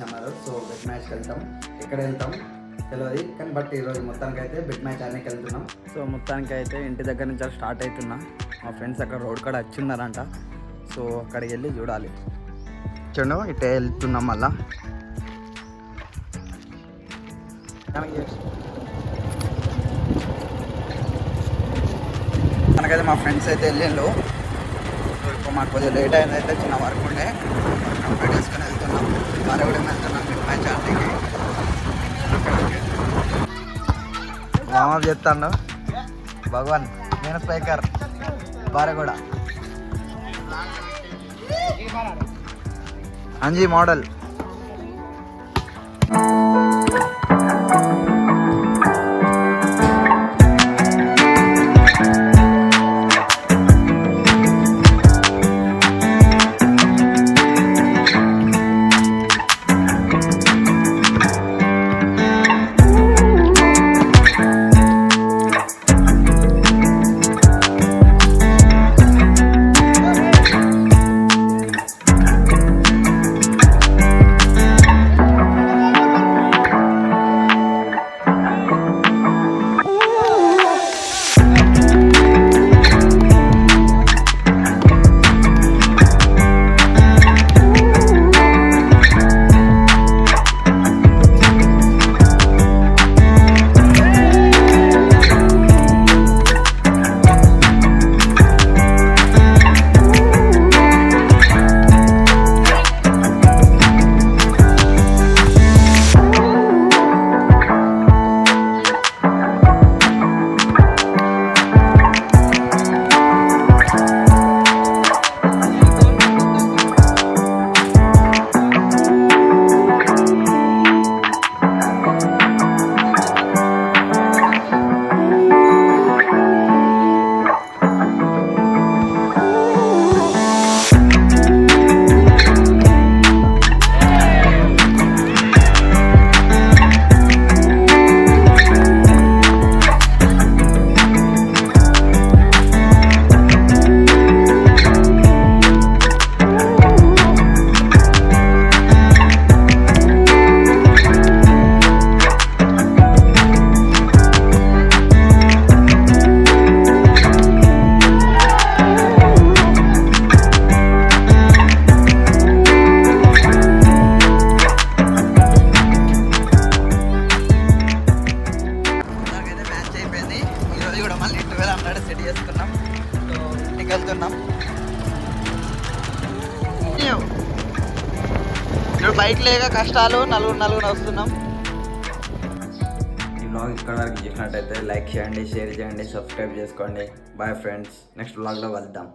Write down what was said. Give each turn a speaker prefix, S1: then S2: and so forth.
S1: అన్నారు. So bet మ్యాచ్కి వెళ్తాం. ఎక్కడ వెళ్తాం తెలియదు కానీ బట్ ఈరోజు మొత్తానికి అయితే బెట్ మ్యాచ్ ఆడడానికి వెళ్తున్నాం. సో మొత్తానికి అయితే ఇంటి దగ్గర నుంచి స్టార్ట్ అవుతున్నా. మా ఫ్రెండ్స్ అక్కడ రోడ్ కాడ వచ్చిన్నారంట. సో అక్కడికి వెళ్ళి చూడాలి. చూడండి ఇటే వెళ్తున్నాం. మళ్ళా మనకైతే మా ఫ్రెండ్స్ అయితే వెళ్ళిండు. ఇప్పుడు మాకు కొద్దిగా లేట్ అయింది. అయితే చిన్న వర్క్ ఉండే కంప్లీట్ చేసుకొని వెళ్తున్నాం. వారు కూడా వెళ్తున్నాం బెట్ మ్యాచ్ ఆడడానికి. వామప్ చెప్తాను భగవాన్, నేను స్పైకర్ భార్య కూడా అంజీ మోడల్. సెట్ చేసుకున్నాం. సో ఇంటికి వెళ్తున్నాం. ఇప్పుడు బైక్ లేక కష్టాలు నలుగురు వస్తున్నాం. ఈ వ్లాగ్ ఇక్కడ వరకు చేసినట్టయితే లైక్ చేయండి, షేర్ చేయండి, సబ్స్క్రైబ్ చేసుకోండి. బాయ్ ఫ్రెండ్స్, నెక్స్ట్ వ్లాగ్లో కలుద్దాం.